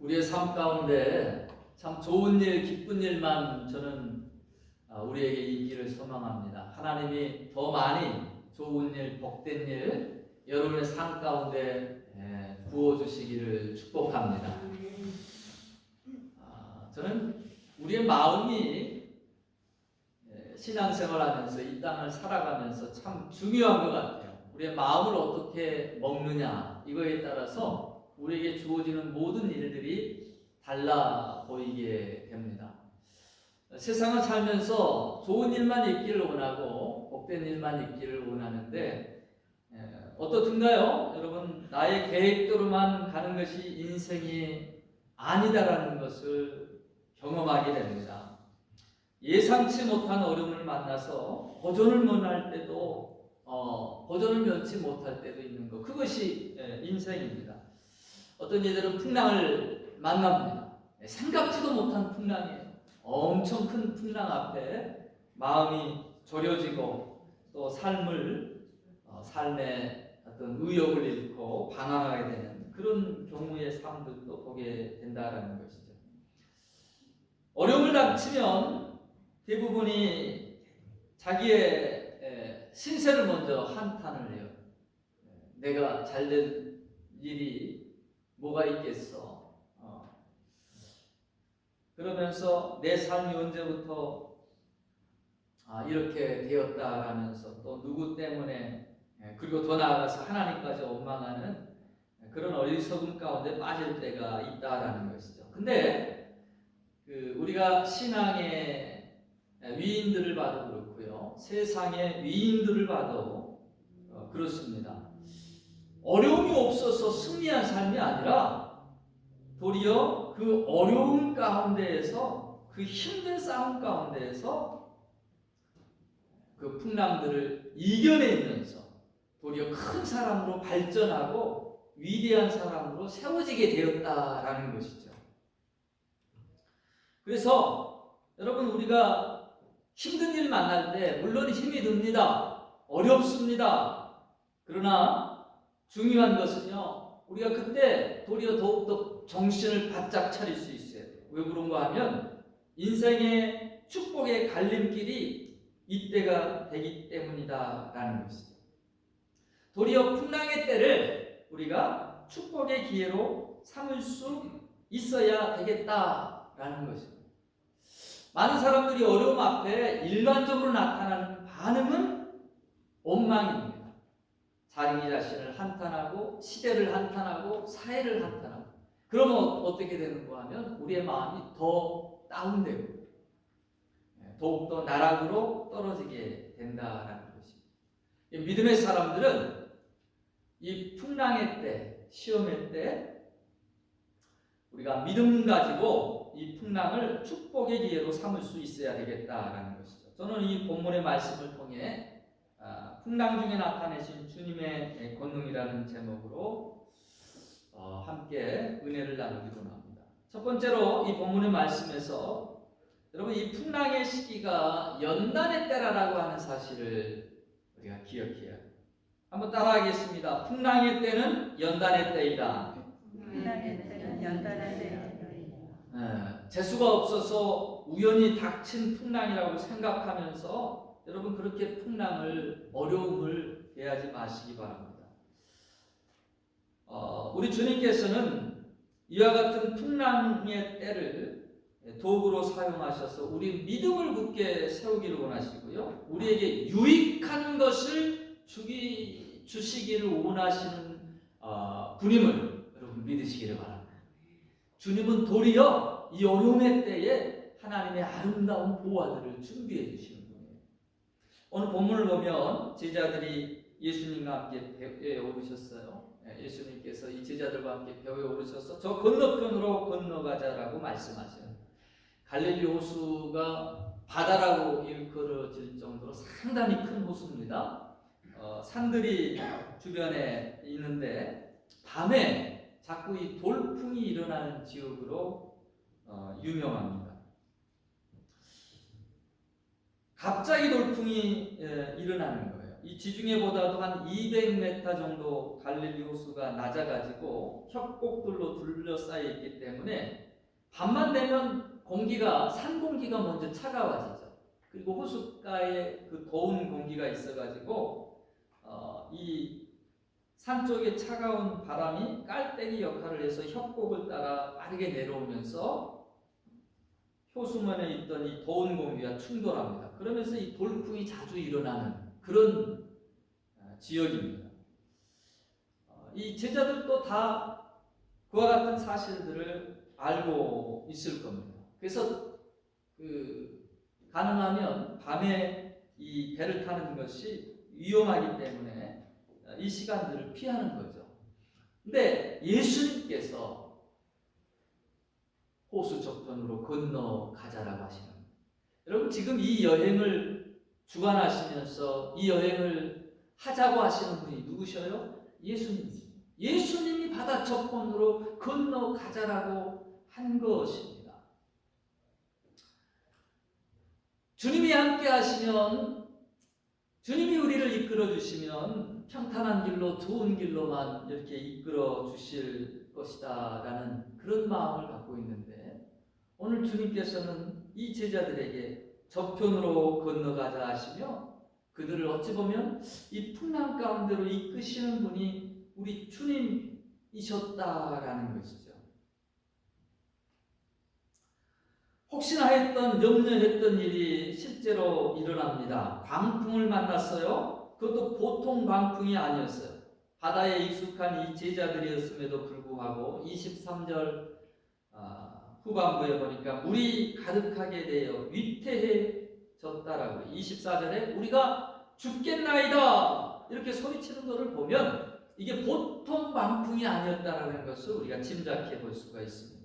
우리의 삶 가운데 참 좋은 일, 기쁜 일만 저는 우리에게 있기를 소망합니다. 하나님이 더 많이 좋은 일, 복된 일 여러분의 삶 가운데 부어주시기를 축복합니다. 저는 우리의 마음이 신앙생활하면서 이 땅을 살아가면서 참 중요한 것 같아요. 우리의 마음을 어떻게 먹느냐 이거에 따라서 우리에게 주어지는 모든 일들이 달라 보이게 됩니다. 세상을 살면서 좋은 일만 있기를 원하고 복된 일만 있기를 원하는데 어떻든가요? 여러분, 나의 계획대로만 가는 것이 인생이 아니다라는 것을 경험하게 됩니다. 예상치 못한 어려움을 만나서 도전을 면할 때도 도전을 면치 못할 때도 있는 것, 그것이 인생입니다. 어떤 이들은 풍랑을 만납니다. 생각지도 못한 풍랑이에요. 엄청 큰 풍랑 앞에 마음이 졸여지고 또 삶의 어떤 의욕을 잃고 방황하게 되는 그런 경우의 삶들도 보게 된다는 것이죠. 어려움을 닥치면 대부분이 자기의 신세를 먼저 한탄을 해요. 내가 잘된 일이 뭐가 있겠어. 그러면서 내 삶이 언제부터 이렇게 되었다라면서 또 누구 때문에 그리고 더 나아가서 하나님까지 원망하는 그런 어리석음 가운데 빠질 때가 있다라는 것이죠. 근데 우리가 신앙의 위인들을 봐도 그렇고요, 세상의 위인들을 봐도 그렇습니다. 어려움이 없어서 승리한 삶이 아니라 도리어 그 어려움 가운데에서, 그 힘든 싸움 가운데에서 그 풍랑들을 이겨내면서 도리어 큰 사람으로 발전하고 위대한 사람으로 세워지게 되었다라는 것이죠. 그래서 여러분, 우리가 힘든 일 만날 때 물론 힘이 듭니다. 어렵습니다. 그러나 중요한 것은요, 우리가 그때 도리어 더욱더 정신을 바짝 차릴 수 있어야 돼요. 왜 그런가 하면 인생의 축복의 갈림길이 이때가 되기 때문이다라는 것이죠. 도리어 풍랑의 때를 우리가 축복의 기회로 삼을 수 있어야 되겠다라는 것입니다. 많은 사람들이 어려움 앞에 일반적으로 나타나는 반응은 원망입니다. 자기 자신을 한탄하고 시대를 한탄하고 사회를 한탄하고, 그러면 어떻게 되는가 하면 우리의 마음이 더 다운되고 더욱더 나락으로 떨어지게 된다라는 것입니다. 믿음의 사람들은 이 풍랑의 때, 시험의 때 우리가 믿음 가지고 이 풍랑을 축복의 기회로 삼을 수 있어야 되겠다라는 것이죠. 저는 이 본문의 말씀을 통해 풍랑 중에 나타내신 주님의 권능이라는 제목으로 함께 은혜를 나누기로 합니다. 첫 번째로 이 본문의 말씀에서 여러분, 이 풍랑의 시기가 연단의 때라고 하는 사실을 우리가 기억해야 합니다. 한번 따라하겠습니다. 풍랑의 때는 연단의 때이다. 풍랑의 때는 연단의 때이다. 재수가 없어서 우연히 닥친 풍랑이라고 생각하면서 여러분, 그렇게 풍랑을, 어려움을 대하지 마시기 바랍니다. 우리 주님께서는 이와 같은 풍랑의 때를 도구로 사용하셔서 우리 믿음을 굳게 세우기를 원하시고요, 우리에게 유익한 것을 주시기를 원하시는 분임을 여러분 믿으시기를 바랍니다. 주님은 도리어 이 어려움의 때에 하나님의 아름다운 보화들을 준비해 주시는 분이에요. 오늘 본문을 보면 제자들이 예수님과 함께 배에 오르셨어요. 예수님께서 이 제자들과 함께 배에 오르셔서 저 건너편으로 건너가자라고 말씀하셔요. 갈릴리 호수가 바다라고 일컬어질 정도로 상당히 큰 호수입니다. 산들이 주변에 있는데 밤에 자꾸 이 돌풍이 일어나는 지역으로 유명합니다. 갑자기 돌풍이 일어나는 거예요. 이 지중해보다도 한 200m 정도 갈릴리 호수가 낮아가지고 협곡들로 둘러싸여 있기 때문에 밤만 되면 산 공기가 먼저 차가워지죠. 그리고 호숫가에 그 더운 공기가 있어가지고 이 산 쪽에 차가운 바람이 깔때기 역할을 해서 협곡을 따라 빠르게 내려오면서 효수면에 있던 이 더운 공기와 충돌합니다. 그러면서 이 돌풍이 자주 일어나는 그런 지역입니다. 이 제자들도 다 그와 같은 사실들을 알고 있을 겁니다. 그래서 가능하면 밤에 이 배를 타는 것이 위험하기 때문에 이 시간들을 피하는 거죠. 근데 예수님께서 호수 저편으로 건너가자라고 하시는 거예요. 여러분, 지금 이 여행을 주관하시면서 이 여행을 하자고 하시는 분이 누구셔요? 예수님이죠. 예수님이 바다 저편으로 건너가자라고 한 것입니다. 주님이 함께 하시면, 주님이 우리를 이끌어 주시면 평탄한 길로, 좋은 길로만 이렇게 이끌어 주실 것이다 라는 그런 마음을 갖고 있는데, 오늘 주님께서는 이 제자들에게 저편으로 건너가자 하시며 그들을 어찌 보면 이 풍랑 가운데로 이끄시는 분이 우리 주님이셨다라는 것이죠. 혹시나 염려했던 일이 실제로 일어납니다. 광풍을 만났어요. 그것도 보통 광풍이 아니었어요. 바다에 익숙한 이 제자들이었음에도 불구하고 23절 후반부에 보니까 물이 가득하게 되어 위태해졌다라고. 24절에 우리가 죽겠나이다 이렇게 소리치는 것을 보면 이게 보통 광풍이 아니었다라는 것을 우리가 짐작해 볼 수가 있습니다.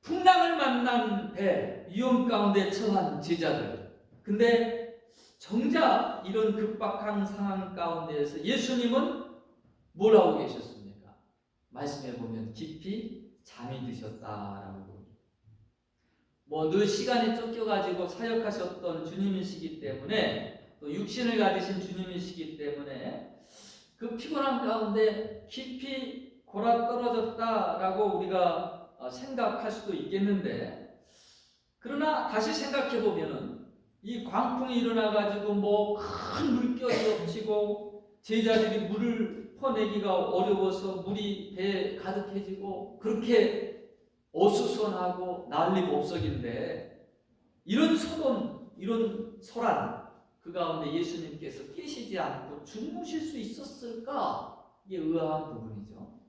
풍랑을 만난 배, 위험 가운데 처한 제자들. 근데 정작 이런 급박한 상황 가운데에서 예수님은 뭘 하고 계셨습니까? 말씀해 보면 깊이 잠이 드셨다라고. 늘 시간에 쫓겨가지고 사역하셨던 주님이시기 때문에, 또 육신을 가지신 주님이시기 때문에 그 피곤한 가운데 깊이 골아떨어졌다라고 우리가 생각할 수도 있겠는데, 그러나 다시 생각해 보면은 이 광풍이 일어나가지고 큰 물결이 덮치고 제자들이 물을 퍼내기가 어려워서 물이 배에 가득해지고 그렇게 어수선하고 난리법석인데, 이런 소동, 이런 소란 그 가운데 예수님께서 계시지 않고 주무실 수 있었을까? 이게 의아한 부분이죠.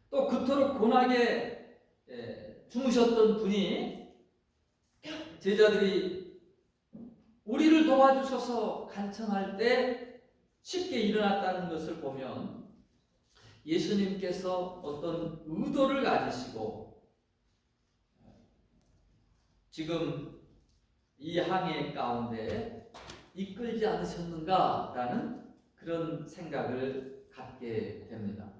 또 그토록 고나게 주무셨던 분이 제자들이 우리를 도와주셔서 간청할 때 쉽게 일어났다는 것을 보면 예수님께서 어떤 의도를 가지시고 지금 이 항해 가운데 이끌지 않으셨는가라는 그런 생각을 갖게 됩니다.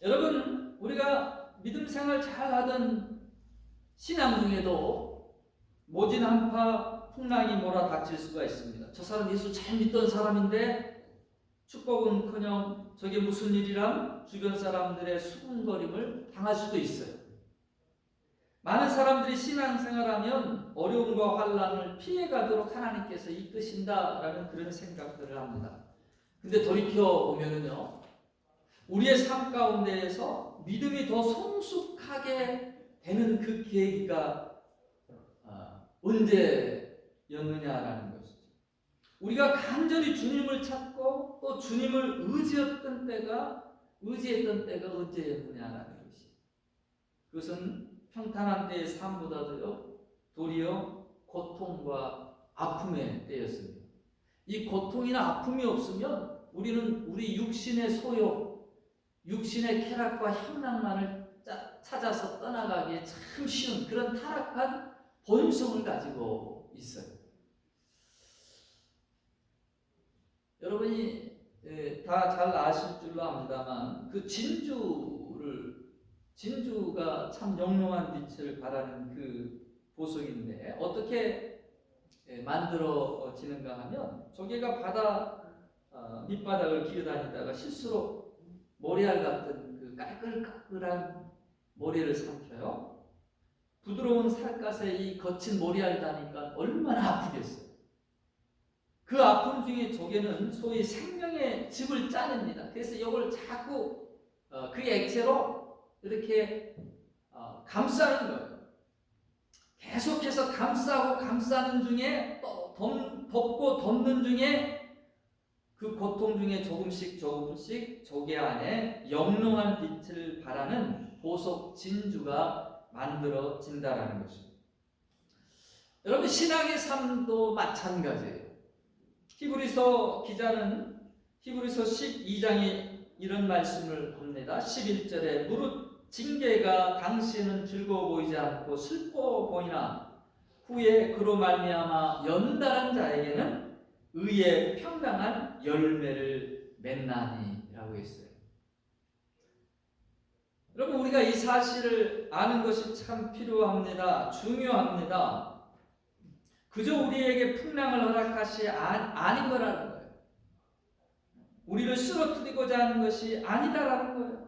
여러분, 우리가 믿음 생활 잘 하던 신앙 중에도 모진 한파 풍랑이 몰아닥칠 수가 있습니다. 저 사람 예수 잘 믿던 사람인데 축복은커녕 저게 무슨 일이란 주변 사람들의 수군거림을 당할 수도 있어요. 많은 사람들이 신앙생활하면 어려움과 환난을 피해가도록 하나님께서 이끄신다라는 그런 생각들을 합니다. 근데 돌이켜보면요, 우리의 삶 가운데에서 믿음이 더 성숙하게 되는 그 계기가 언제였느냐라는 것이죠. 우리가 간절히 주님을 찾고 또 주님을 의지했던 때가 언제였느냐라는 것이. 그것은 평탄한 때의 삶보다도요, 도리어 고통과 아픔의 때였습니다. 이 고통이나 아픔이 없으면 우리는 우리 육신의 소욕, 육신의 쾌락과 향락만을 찾아서 떠나가기에 참 쉬운 그런 타락한 본성을 가지고 있어요. 여러분이 다 잘 아실 줄로 압니다만 그 진주가 참 영롱한 빛을 발하는 그 보석인데 어떻게 만들어지는가 하면 조개가 바다 밑바닥을 기어다니다가 실수로 모래알 같은 그 까끌까끌한 모래를 삼켜요. 부드러운 살갗에 이 거친 모래알 다니까 얼마나 아프겠어요. 그 아픔 중에 조개는 소위 생명의 즙을 짜냅니다. 그래서 이걸 자꾸 그 액체로 이렇게 감싸는 거예요. 계속해서 감싸고 감싸는 중에 또 덮고 덮는 중에 그 고통 중에 조금씩 조개 안에 영롱한 빛을 발하는 보석 진주가 만들어진다라는 것입니다. 여러분, 신앙의 삶도 마찬가지예요. 히브리서 기자는 히브리서 12장에 이런 말씀을 합니다. 11절에 무릇 징계가 당시에는 즐거워 보이지 않고 슬퍼 보이나 후에 그로 말미암아 연단한 자에게는 의의 평강한 열매를 맺나니라고 했어요. 여러분, 우리가 이 사실을 아는 것이 참 필요합니다. 중요합니다. 그저 우리에게 풍랑을 허락하시 아닌 거라는 거예요. 우리를 쓰러뜨리고자 하는 것이 아니다라는 거예요.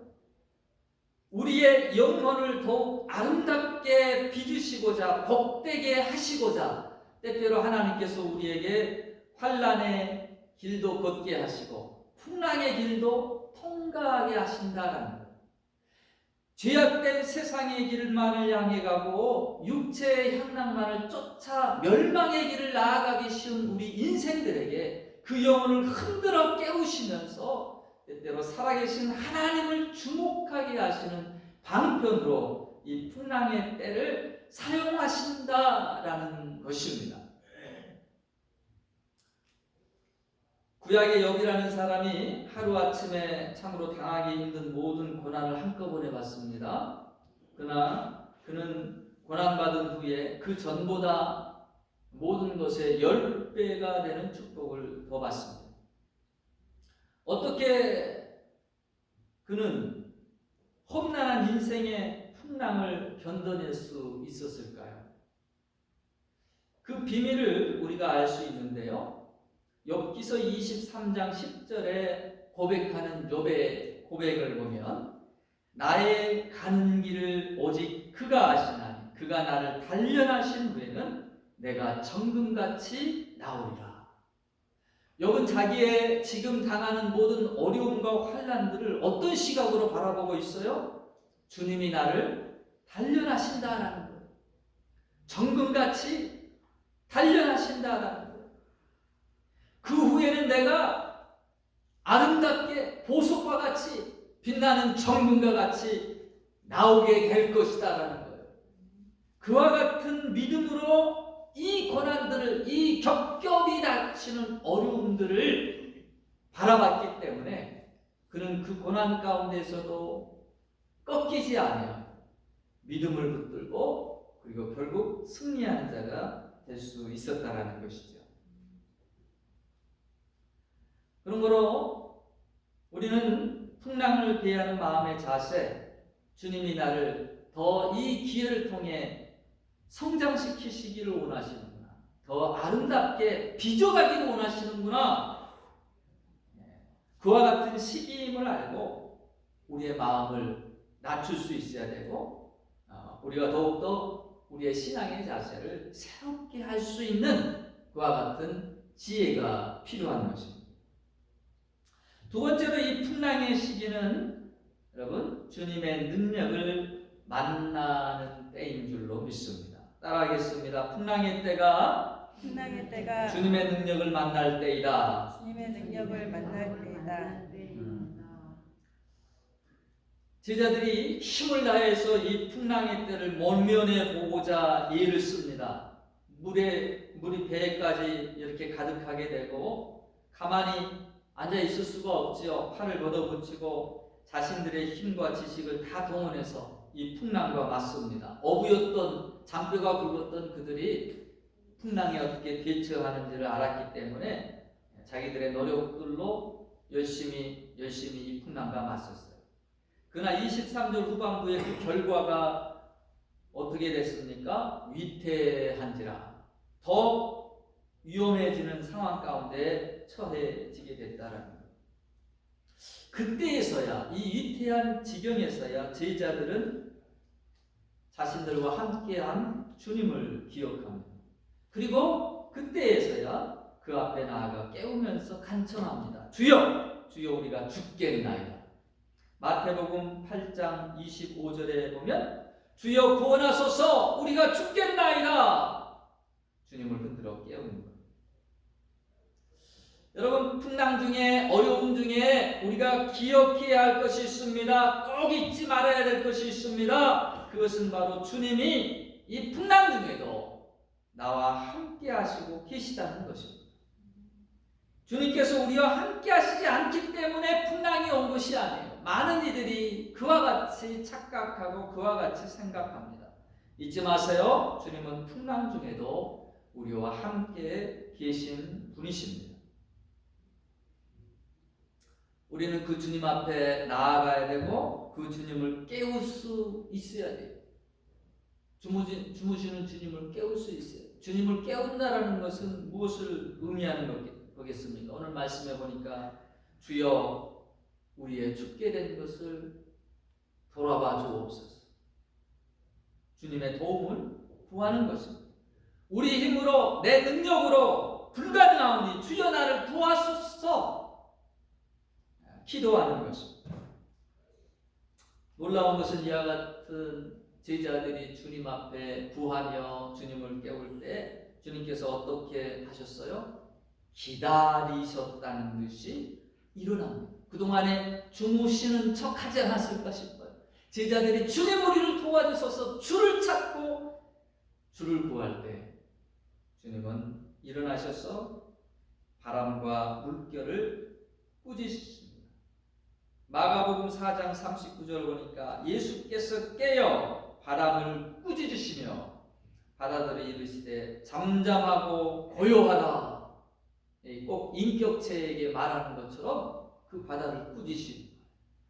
우리의 영혼을 더욱 아름답게 빚으시고자, 복되게 하시고자 때때로 하나님께서 우리에게 환난의 길도 걷게 하시고 풍랑의 길도 통과하게 하신다라는 거예요. 죄악된 세상의 길만을 향해 가고 육체의 향락만을 쫓아 멸망의 길을 나아가기 쉬운 우리 인생들에게 그 영혼을 흔들어 깨우시면서 때때로 살아계신 하나님을 주목하게 하시는 방편으로 이 풍랑의 때를 사용하신다라는 것입니다. 구약의 욥이라는 사람이 하루아침에 참으로 당하기 힘든 모든 고난을 한꺼번에 받습니다. 그러나 그는 고난받은 후에 그 전보다 모든 것에 10배가 되는 축복을 더 받습니다. 어떻게 그는 험난한 인생의 풍랑을 견뎌낼 수 있었을까요? 그 비밀을 우리가 알 수 있는데요. 욥기서 23장 10절에 고백하는 욥의 고백을 보면 나의 가는 길을 오직 그가 아시나니 그가 나를 단련하신 후에는 내가 정금같이 나오리라. 욥은 자기의 지금 당하는 모든 어려움과 환난들을 어떤 시각으로 바라보고 있어요? 주님이 나를 단련하신다라는 거예요. 정금같이 단련하신다라는 거예요. 그 후에는 내가 아름답게 보석과 같이 빛나는 정금과 같이 나오게 될 것이다라는 거예요. 그와 같은 믿음으로 이 고난들을, 이 겹겹이 닥치는 어려움들을 바라봤기 때문에 그는 그 고난 가운데서도 꺾이지 아니하고 믿음을 붙들고 그리고 결국 승리하는 자가 될 수 있었다라는 것이죠. 그러므로 우리는 풍랑을 대하는 마음의 자세, 주님이 나를 더 이 기회를 통해 성장시키시기를 원하시는구나, 더 아름답게 빚어가기를 원하시는구나, 그와 같은 시기임을 알고 우리의 마음을 낮출 수 있어야 되고 우리가 더욱더 우리의 신앙의 자세를 새롭게 할 수 있는 그와 같은 지혜가 필요한 것입니다. 두 번째로 이 풍랑의 시기는 여러분 주님의 능력을 만나는 때인 줄로 믿습니다. 따라하겠습니다. 풍랑의 때가 주님의 능력을 만날 때이다. 주님의 능력을 만날 때이다. 제자들이 힘을 다해서 이 풍랑의 때를 몰면해 보고자 예를 씁니다. 물이 배까지 이렇게 가득하게 되고 가만히 앉아 있을 수가 없지요. 팔을 걷어붙이고 자신들의 힘과 지식을 다 동원해서 이 풍랑과 맞섭니다. 어부였던 잔뼈가 굵었던 그들이 풍랑에 어떻게 대처하는지를 알았기 때문에 자기들의 노력들로 열심히 이 풍랑과 맞섰어요. 그러나 23절 후반부의 그 결과가 어떻게 됐습니까? 위태한지라 더 위험해지는 상황 가운데 처해지게 됐다라는 것. 그때에서야, 이 위태한 지경에서야 제자들은 자신들과 함께한 주님을 기억합니다. 그리고 그때에서야 그 앞에 나아가 깨우면서 간청합니다. 주여, 주여, 우리가 죽겠나이다. 마태복음 8장 25절에 보면 주여 구원하소서, 우리가 죽겠나이다. 주님을 흔들어 깨우는 거예요. 여러분, 풍랑 중에, 어려움 중에 우리가 기억해야 할 것이 있습니다. 꼭 잊지 말아야 될 것이 있습니다. 그것은 바로 주님이 이 풍랑 중에도 나와 함께 하시고 계시다는 것입니다. 주님께서 우리와 함께 하시지 않기 때문에 풍랑이 온 것이 아니에요. 많은 이들이 그와 같이 착각하고 그와 같이 생각합니다. 잊지 마세요. 주님은 풍랑 중에도 우리와 함께 계신 분이십니다. 우리는 그 주님 앞에 나아가야 되고 그 주님을 깨울 수 있어야 돼요. 주무시는 주님을 깨울 수 있어요. 주님을 깨운다라는 것은 무엇을 의미하는 거겠습니까? 오늘 말씀해 보니까 주여, 우리의 죽게 된 것을 돌아봐 주옵소서. 주님의 도움을 구하는 것입니다. 우리 힘으로, 내 능력으로 불가능하오니 주여 나를 도와소서 기도하는 것입니다. 놀라운 것은 이와 같은 제자들이 주님 앞에 구하며 주님을 깨울 때 주님께서 어떻게 하셨어요? 기다리셨다는 것이 일어납니다. 그동안에 주무시는 척하지 않았을까 싶어요. 제자들이 주님 우리를 도와주셔서 주를 찾고 주를 구할 때 주님은 일어나셔서 바람과 물결을 꾸짖으십니다. 마가복음 4장 39절 보니까 예수께서 깨어 바람을 꾸짖으시며 바다들이 이르시되 잠잠하고 고요하라. 꼭 인격체에게 말하는 것처럼 그 바다를 꾸짖으십니다.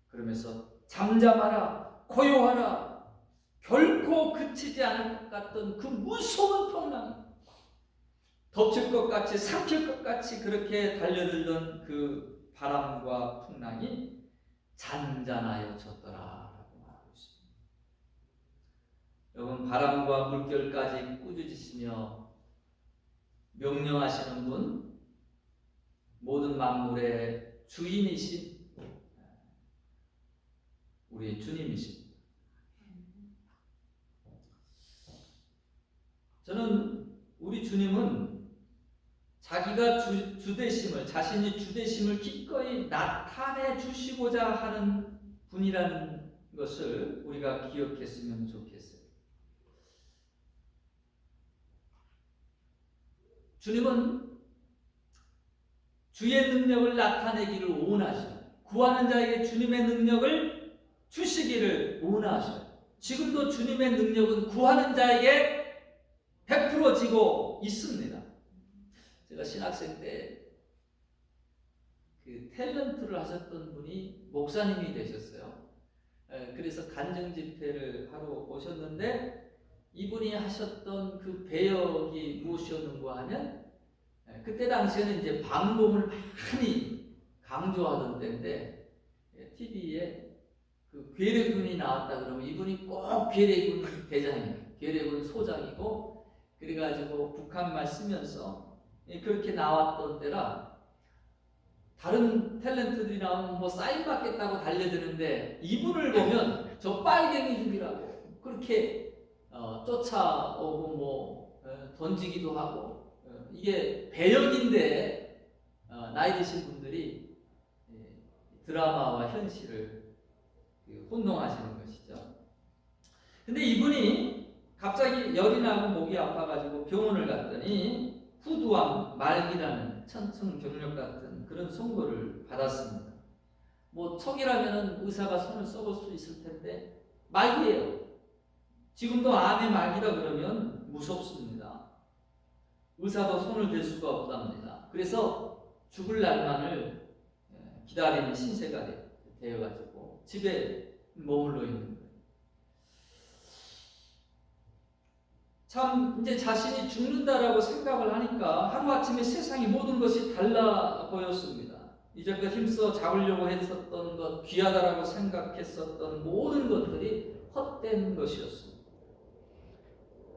그러면서 잠잠하라, 고요하라. 결코 그치지 않을 것 같던 그 무서운 풍랑이 덮칠 것 같이 삼킬 것 같이 그렇게 달려들던 그 바람과 풍랑이 잔잔하여졌더라라고 말하고 있습니다. 여러분, 바람과 물결까지 꾸짖으시며 명령하시는 분, 모든 만물의 주인이신 우리 주님이십니다. 저는 우리 주님은 자기가 주되심을, 자신이 주되심을 기꺼이 나타내 주시고자 하는 분이라는 것을 우리가 기억했으면 좋겠어요. 주님은 주의 능력을 나타내기를 원하셔요. 구하는 자에게 주님의 능력을 주시기를 원하셔요. 지금도 주님의 능력은 구하는 자에게 베풀어지고 있습니다. 제가 신학생 때 그 탤런트를 하셨던 분이 목사님이 되셨어요. 그래서 간증 집회를 하러 오셨는데 이분이 하셨던 그 배역이 무엇이었는가 하면 그때 당시에는 이제 방공을 많이 강조하던 때인데 TV에 그 괴뢰군이 나왔다 그러면 이분이 꼭 괴뢰군 대장이에요. 괴뢰군 소장이고 그래가지고 북한말 쓰면서 그렇게 나왔던 때라 다른 탤런트들이 나오면 뭐 사인 받겠다고 달려드는데 이분을 보면 저 빨갱이 죽이라고 그렇게 쫓아오고 뭐 던지기도 하고 이게 배역인데 나이 드신 분들이 드라마와 현실을 혼동하시는 것이죠. 근데 이분이 갑자기 열이 나고 목이 아파가지고 병원을 갔더니 후두암 말기라는 천층경력 같은 그런 선고를 받았습니다. 뭐 척이라면은 의사가 손을 써볼 수 있을 텐데 말기예요. 지금도 암의 말기라 그러면 무섭습니다. 의사도 손을 댈 수가 없답니다. 그래서 죽을 날만을 기다리는 신세가 되어가지고 집에 머물러 있는 거예요. 참 이제 자신이 죽는다라고 생각을 하니까 하루아침에 세상의 모든 것이 달라 보였습니다. 이제껏 힘써 잡으려고 했었던 것, 귀하다라고 생각했었던 모든 것들이 헛된 것이었습니다.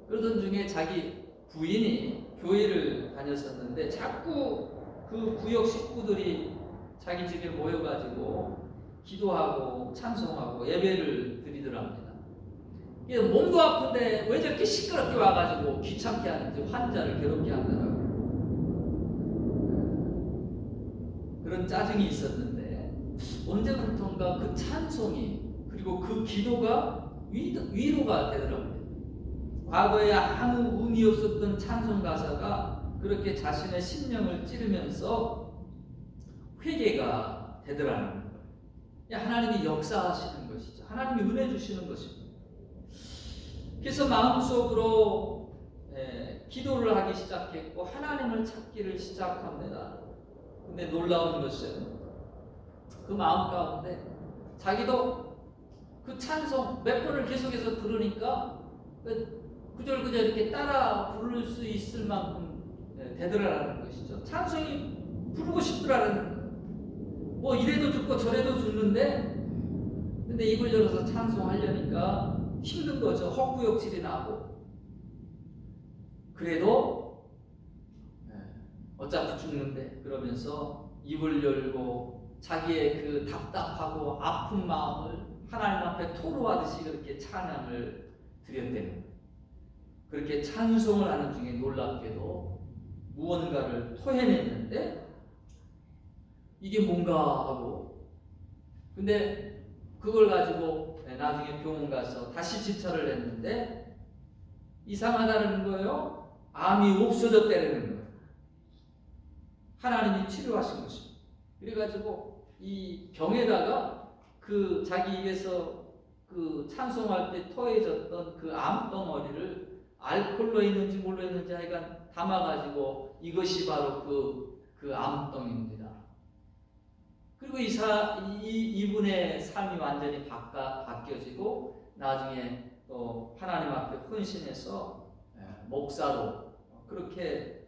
그러던 중에 자기 부인이 교회를 다녔었는데 자꾸 그 구역 식구들이 자기 집에 모여가지고 기도하고 찬송하고 예배를 드리더랍니다. 몸도 아픈데 왜 저렇게 시끄럽게 와가지고 귀찮게 하는지, 환자를 괴롭게 한다라고 그런 짜증이 있었는데, 언제부턴가 그 찬송이 그리고 그 기도가 위로가 되더라고요. 과거에 아무 의미 없었던 찬송 가사가 그렇게 자신의 심령을 찌르면서 회개가 되더라는 거예요. 하나님이 역사하시는 것이죠. 하나님이 은혜 주시는 것입니다. 그래서 마음속으로 기도를 하기 시작했고 하나님을 찾기를 시작합니다. 근데 놀라운 것은 그 마음 가운데 자기도 그 찬송 몇 번을 계속해서 들으니까 구절구절 이렇게 따라 부를 수 있을 만큼 되더라는 것이죠. 찬송이 부르고 싶더라는 거예요. 뭐 이래도 죽고 저래도 죽는데 근데 입을 열어서 찬송하려니까 힘든 거죠. 헛구역질이 나고. 그래도 어차피 죽는데 그러면서 입을 열고 자기의 그 답답하고 아픈 마음을 하나님 앞에 토로하듯이 그렇게 찬양을 드렸다는 거예요. 그렇게 찬송을 하는 중에 놀랍게도 무언가를 토해냈는데 이게 뭔가 하고, 근데 그걸 가지고 나중에 병원 가서 다시 지혈을 했는데 이상하다는 거예요. 암이 없어졌다는 거예요. 하나님이 치료하신 것입니다. 그래가지고 이 병에다가 그 자기 입에서 그 찬송할 때 토해졌던 그 암덩어리를 알코올로 했는지 뭘로 했는지 하여간 담아가지고 이것이 바로 그 암덩입니다. 그리고 이분의 삶이 완전히 바뀌어지고 나중에 또 하나님 앞에 헌신해서 목사로 그렇게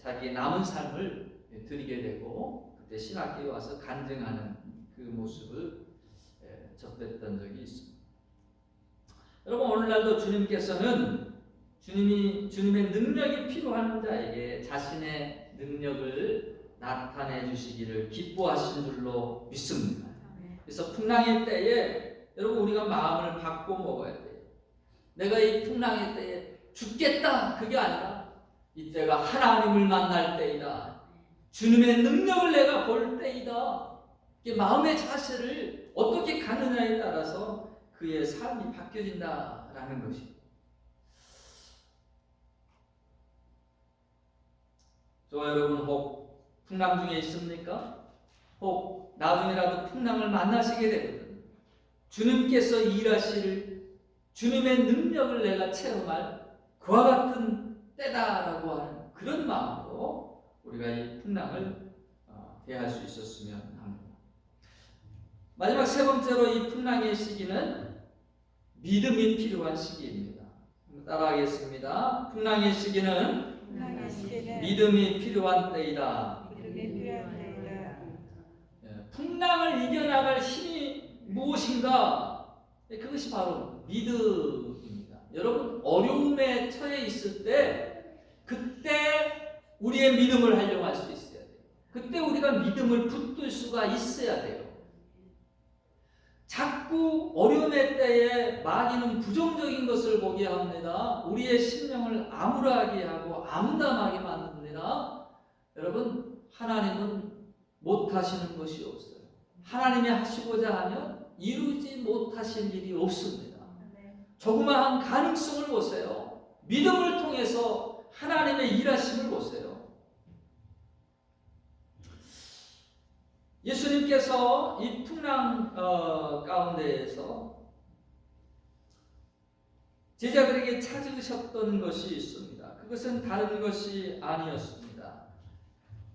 자기의 남은 삶을 드리게 되고 그때 신학교에 와서 간증하는 그 모습을 접했던 적이 있습니다. 여러분, 오늘날도 주님께서는 주님의 능력이 필요한 자에게 자신의 능력을 나타내 주시기를 기뻐하신 줄로 믿습니다. 그래서 풍랑의 때에 여러분 우리가 마음을 바꿔 먹어야 돼요. 내가 이 풍랑의 때에 죽겠다 그게 아니라 이때가 하나님을 만날 때이다. 주님의 능력을 내가 볼 때이다. 마음의 자세를 어떻게 가느냐에 따라서 그의 삶이 바뀌어진다라는 것입니다. 저와 여러분 혹 풍랑 중에 있습니까? 혹 나중에라도 풍랑을 만나시게 되거든. 주님께서 일하실 주님의 능력을 내가 체험할 그와 같은 때다라고 하는 그런 마음으로 우리가 이 풍랑을 대할 수 있었으면 합니다. 마지막 세 번째로 이 풍랑의 시기는 믿음이 필요한 시기입니다. 따라하겠습니다. 풍랑의 시기는 믿음이 필요한 때이다. 풍랑을 이겨나갈 힘이 무엇인가? 그것이 바로 믿음입니다. 여러분, 어려움에 처해 있을 때 그때 우리의 믿음을 활용할 수 있어야 돼요. 그때 우리가 믿음을 붙들 수가 있어야 돼요. 자꾸 어려움의 때에 마귀는 부정적인 것을 보게 합니다. 우리의 심령을 암울하게 하고 암담하게 만듭니다. 여러분, 하나님은 못하시는 것이 없어요. 하나님이 하시고자 하면 이루지 못하실 일이 없습니다. 조그마한 가능성을 보세요. 믿음을 통해서 하나님의 일하심을 보세요. 예수님께서 이 풍랑 가운데에서 제자들에게 찾으셨던 것이 있습니다. 그것은 다른 것이 아니었습니다.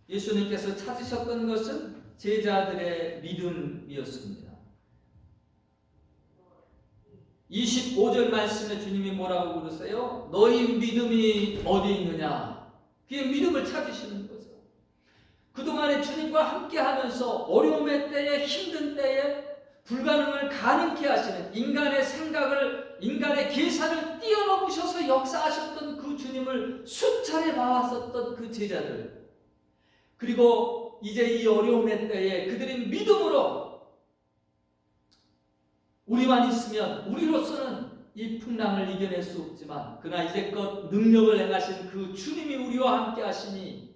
예수님께서 찾으셨던 것은 제자들의 믿음이었습니다. 25절 말씀에 주님이 뭐라고 그러세요? 너희 믿음이 어디 있느냐? 그게 믿음을 찾으시는 거죠. 그동안에 주님과 함께 하면서 어려움의 때에, 힘든 때에 불가능을 가능케 하시는 인간의 생각을, 인간의 계산을 뛰어넘으셔서 역사하셨던 그 주님을 수차례 봐왔었던 그 제자들, 그리고 이제 이 어려움의 때에 그들이 믿음으로 우리만 있으면 우리로서는 이 풍랑을 이겨낼 수 없지만 그러나 이제껏 능력을 행하신 그 주님이 우리와 함께 하시니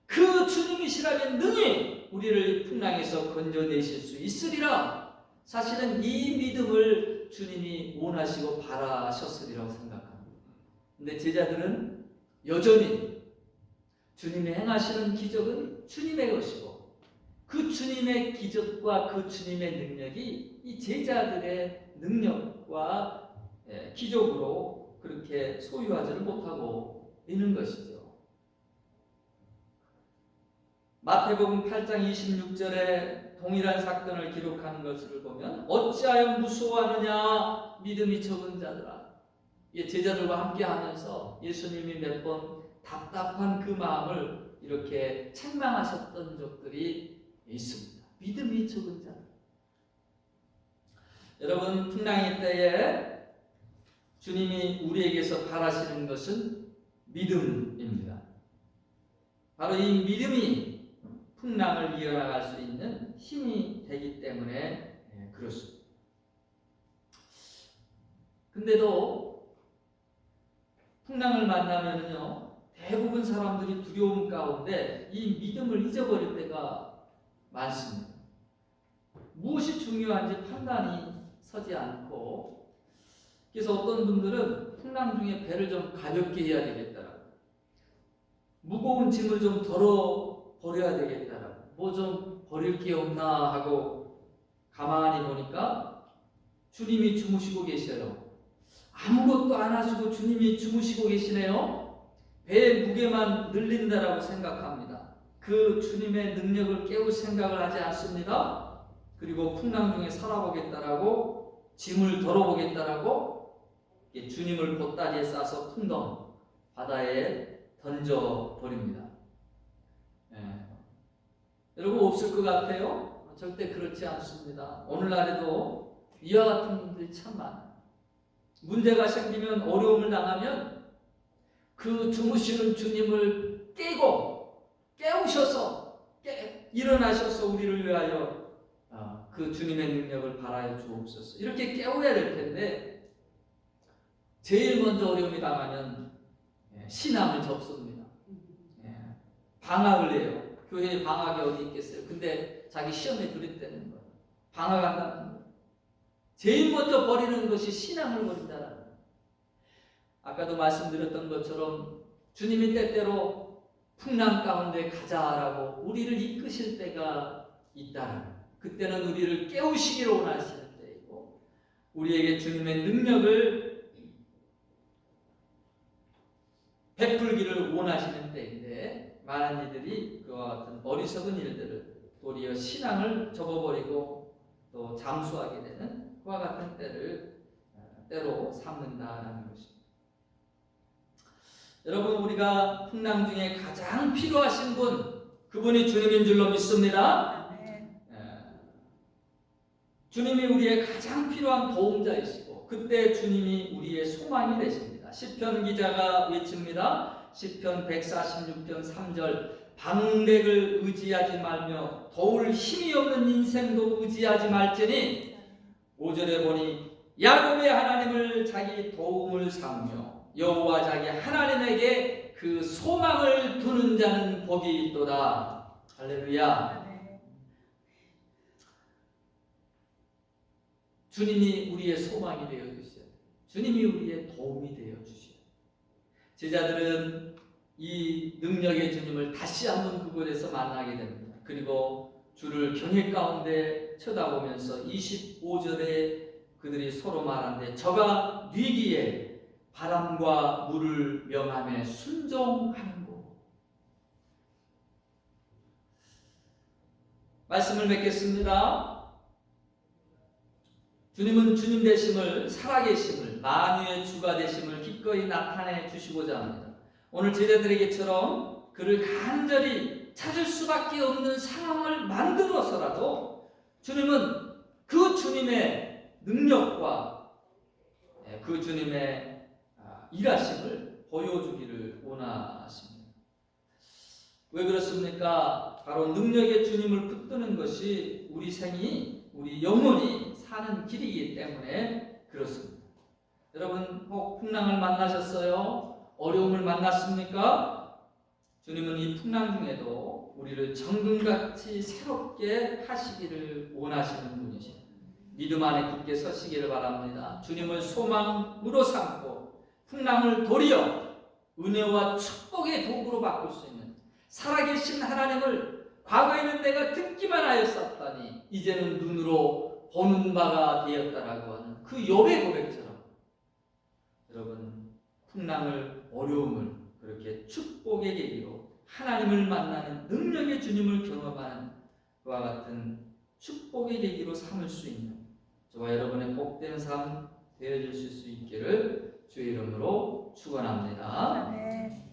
그 주님이시라면 능히 우리를 이 풍랑에서 건져내실 수 있으리라. 사실은 이 믿음을 주님이 원하시고 바라셨으리라고 생각합니다. 근데 제자들은 여전히 주님이 행하시는 기적은 주님의 것이고 그 주님의 기적과 그 주님의 능력이 이 제자들의 능력과 기적으로 그렇게 소유하지를 못하고 있는 것이죠. 마태복음 8장 26절에 동일한 사건을 기록하는 것을 보면 어찌하여 무서워하느냐 믿음이 적은 자들아. 제자들과 함께 하면서 예수님이 몇 번 답답한 그 마음을 이렇게 책망하셨던 적들이 있습니다. 믿음이 적은 자들. 여러분, 풍랑의 때에 주님이 우리에게서 바라시는 것은 믿음입니다. 바로 이 믿음이 풍랑을 이어나갈 수 있는 힘이 되기 때문에 그렇습니다. 근데도 풍랑을 만나면요, 대부분 사람들이 두려움 가운데 이 믿음을 잊어버릴 때가 많습니다. 무엇이 중요한지 판단이 서지 않고, 그래서 어떤 분들은 풍랑 중에 배를 좀 가볍게 해야 되겠다라고, 무거운 짐을 좀 덜어 버려야 되겠다라고, 뭐 좀 버릴 게 없나 하고 가만히 보니까 주님이 주무시고 계셔요. 아무것도 안 하시고 주님이 주무시고 계시네요. 배의 무게만 늘린다라고 생각합니다. 그 주님의 능력을 깨울 생각을 하지 않습니다. 그리고 풍랑 중에 살아보겠다라고, 짐을 덜어보겠다라고 주님을 보따리에 싸서 풍덩 바다에 던져버립니다. 여러분, 없을 것 같아요? 절대 그렇지 않습니다. 오늘날에도 이와 같은 분들이 참 많아요. 문제가 생기면, 어려움을 당하면 그 주무시는 주님을 깨우셔서 일어나셔서 우리를 위하여 그 주님의 능력을 발하여 주옵소서, 이렇게 깨워야 될 텐데 제일 먼저 어려움이 당하면 신앙을 접습니다. 방학을 해요. 교회에 방학이 어디 있겠어요? 근데 자기 시험에 들이대는 거예요. 방학한다는 거예요. 제일 먼저 버리는 것이 신앙을 버린다는 거예요. 아까도 말씀드렸던 것처럼 주님이 때때로 풍랑 가운데 가자라고 우리를 이끄실 때가 있다는 거예요. 그때는 우리를 깨우시기를 원하시는 때이고, 우리에게 주님의 능력을 베풀기를 원하시는 때인데, 많은 이들이 그와 같은 어리석은 일들을, 도리어 신앙을 접어버리고 또 잠수하게 되는 그와 같은 때로 삼는다라는 것입니다. 여러분, 우리가 풍랑 중에 가장 필요하신 분, 그분이 주님인 줄로 믿습니다. 주님이 우리의 가장 필요한 도움자이시고, 그때 주님이 우리의 소망이 되십니다. 시편 기자가 외칩니다. 시편 146편 3절, 방백을 의지하지 말며 도울 힘이 없는 인생도 의지하지 말지니, 5절에 보니 야곱의 하나님을 자기 도움을 삼으며 여호와 자기 하나님에게 그 소망을 두는 자는 복이 있도다. 할렐루야. 주님이 우리의 소망이 되어 주셔야 돼요. 주님이 우리의 도움이 되어 주셔야 돼요. 제자들은 이 능력의 주님을 다시 한번 그곳에서 만나게 됩니다. 그리고 주를 경외 가운데 쳐다보면서 25절에 그들이 서로 말하는데, 저가 뉘기에 바람과 물을 명함에 순종하는고. 말씀을 맺겠습니다. 주님은 주님 되심을, 살아계심을, 만유의 주가 되심을 기꺼이 나타내 주시고자 합니다. 오늘 제자들에게처럼 그를 간절히 찾을 수밖에 없는 상황을 만들어서라도 주님은 그 주님의 능력과 그 주님의 일하심을 보여주기를 원하십니다. 왜 그렇습니까? 바로 능력의 주님을 붙드는 것이 우리 생이, 우리 영혼이 사는 길이기 때문에 그렇습니다. 여러분 혹 풍랑을 만나셨어요? 어려움을 만났습니까? 주님은 이 풍랑 중에도 우리를 정금같이 새롭게 하시기를 원하시는 분이십니다. 믿음 안에 굳게 서시기를 바랍니다. 주님을 소망으로 삼고 풍랑을 도리어 은혜와 축복의 도구로 바꿀 수 있는 살아계신 하나님을 과거에는 내가 듣기만 하였었다니 이제는 눈으로 보는 바가 되었다라고 하는 그 욥의 고백처럼 여러분 풍랑을, 어려움을 그렇게 축복의 계기로 하나님을 만나는 능력의 주님을 경험하는 그와 같은 축복의 계기로 삼을 수 있는 저와 여러분의 복된 삶 되어주실 수 있기를 주의 이름으로 축원합니다. 아멘.